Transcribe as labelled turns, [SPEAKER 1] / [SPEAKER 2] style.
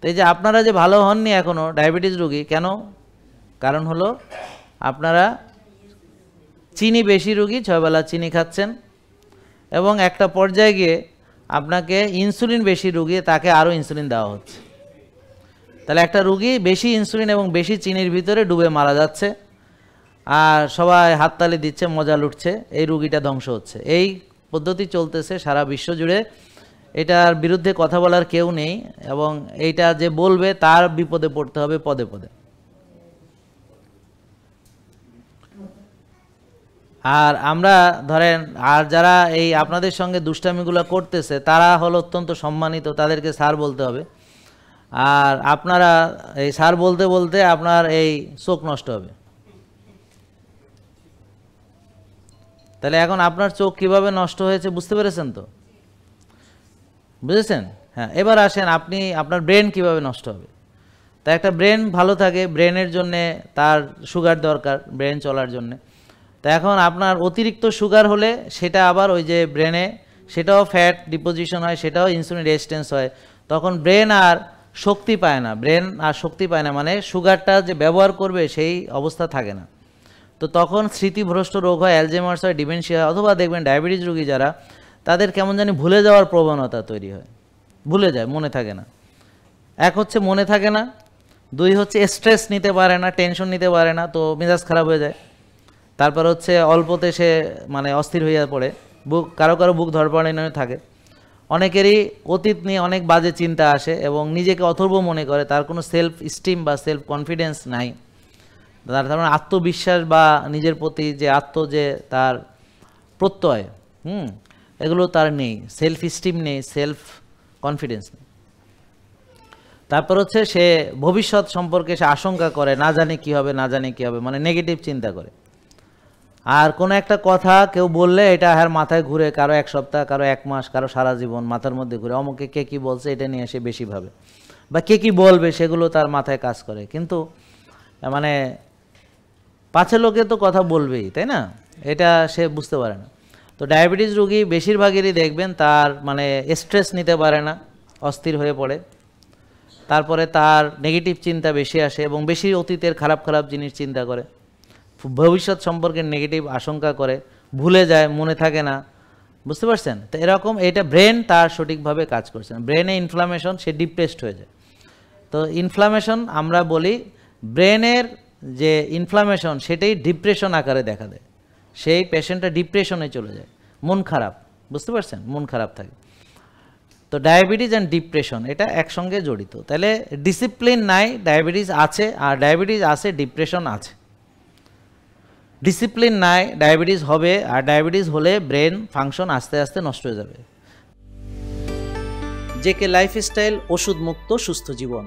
[SPEAKER 1] এই যে আপনারা যে ভালো হননি এখনো ডায়াবেটিস রোগী কেন? কারণ হলো আপনারা চিনি বেশি রোগী, 6 বেলা চিনি খাচ্ছেন, এবং একটা পর্যায়ে গিয়ে আপনাকে ইনসুলিন বেশি রোগী, তাকে আরও ইনসুলিন দেওয়া হচ্ছে। তাহলে একটা রোগী বেশি ইনসুলিন এবং বেশি চিনির ভিতরে ডুবে মারা যাচ্ছে, আর সবাই হাততালি দিচ্ছে, মজা লুটছে, এই রোগীটা ধ্বংস হচ্ছে। এই পদ্ধতি চলতেছে সারা বিশ্ব জুড়ে। এটার বিরুদ্ধে কথা বলার কেউ নেই, এবং এইটা যে বলবে তার বিপদে পড়তে হবে পদে পদে। আর আমরা ধরেন, আর যারা এই আপনাদের সঙ্গে দুষ্টামিগুলো করতেছে তারা হলো অত্যন্ত সম্মানিত, তাদেরকে স্যার বলতে হবে। আর আপনারা এই স্যার বলতে বলতে আপনার এই চোখ নষ্ট হবে। তাহলে এখন আপনার চোখ কিভাবে নষ্ট হয়েছে বুঝতে পেরেছেন তো? বুঝেছেন? হ্যাঁ, এবার আসেন আপনি আপনার ব্রেন কিভাবে নষ্ট হবে। তা একটা ব্রেন ভালো থাকে, ব্রেনের জন্যে তার সুগার দরকার ব্রেন চলার জন্যে। তা এখন আপনার অতিরিক্ত সুগার হলে সেটা আবার ওই যে ব্রেনে সেটাও ফ্যাট ডিপোজিশন হয়, সেটাও ইনসুলিন রেজিস্ট্যান্স হয়, তখন ব্রেন আর শক্তি পায় না। ব্রেন আর শক্তি পায় না মানে সুগারটা যে ব্যবহার করবে সেই অবস্থা থাকে না। তো তখন স্মৃতিভ্রষ্ট রোগ হয়, অ্যালজাইমার্স হয়, ডিমেনশিয়া হয়, অথবা দেখবেন ডায়াবেটিস রোগী যারা, তাদের কেমন জানি ভুলে যাওয়ার প্রবণতা তৈরি হয়, ভুলে যায়, মনে থাকে না। এক হচ্ছে মনে থাকে না, দুই হচ্ছে স্ট্রেস নিতে পারে না, টেনশন নিতে পারে না, তো মেজাজ খারাপ হয়ে যায়। তারপর হচ্ছে অল্পতে সে মানে অস্থির হয়ে পড়ে, বুক কারো কারো বুক ধড়ফড়ানি থাকে, অনেকেরই অতীত নিয়ে অনেক বাজে চিন্তা আসে এবং নিজেকে অথর্ব মনে করে, তার কোনো সেলফ স্টিম বা সেলফ কনফিডেন্স নাই, তার মানে আত্মবিশ্বাস বা নিজের প্রতি যে তার প্রত্যয় এগুলো তার নেই, সেলফ স্টিম নেই, সেলফ কনফিডেন্স নেই। তারপর হচ্ছে সে ভবিষ্যৎ সম্পর্কে সে আশঙ্কা করে, না জানে কি হবে, না জানে কি হবে, মানে নেগেটিভ চিন্তা করে। আর কোনো একটা কথা কেউ বললে এটা আর মাথায় ঘুরে, কারো 1 সপ্তাহ, কারো 1 মাস, কারো সারা জীবন মাথার মধ্যে ঘুরে, অমুকে কে কী বলছে এটা নিয়ে সে বেশি ভাবে, বা কে কী বলবে সেগুলো তার মাথায় কাজ করে। কিন্তু মানে পাছে লোকে তো কথা বলবেই, তাই না, এটা সে বুঝতে পারে না। তো ডায়াবেটিস রোগী বেশিরভাগেরই দেখবেন তার মানে স্ট্রেস নিতে পারে না, অস্থির হয়ে পড়ে, তারপরে তার নেগেটিভ চিন্তা বেশি আসে এবং বেশি অতীতের খারাপ খারাপ জিনিস চিন্তা করে, ভবিষ্যৎ সম্পর্কে নেগেটিভ আশঙ্কা করে, ভুলে যায়, মনে থাকে না। বুঝতে পারছেন? তো এরকম এটা ব্রেন তার সঠিকভাবে কাজ করছে না, ব্রেনে ইনফ্লামেশন, সে ডিপ্রেসড হয়ে যায়। তো ইনফ্লামেশন আমরা বলি ব্রেনের যে ইনফ্লামেশন সেটাই ডিপ্রেশন আকারে দেখা দেয়, সেই পেশেন্টটা ডিপ্রেশনে চলে যায়, মন খারাপ। বুঝতে পারছেন? মন খারাপ থাকে। তো ডায়াবেটিস অ্যান্ড ডিপ্রেশন এটা একসঙ্গে জড়িত। তাহলে ডিসিপ্লিন নাই, ডায়াবেটিস আছে, আর ডায়াবেটিস আছে, ডিপ্রেশন আছে। ডিসিপ্লিন নাই, ডায়াবেটিস হবে, আর ডায়াবেটিস হলে ব্রেন ফাংশন আস্তে আস্তে নষ্ট হয়ে যাবে। জেকে লাইফস্টাইল, ওষুধ মুক্ত সুস্থ জীবন।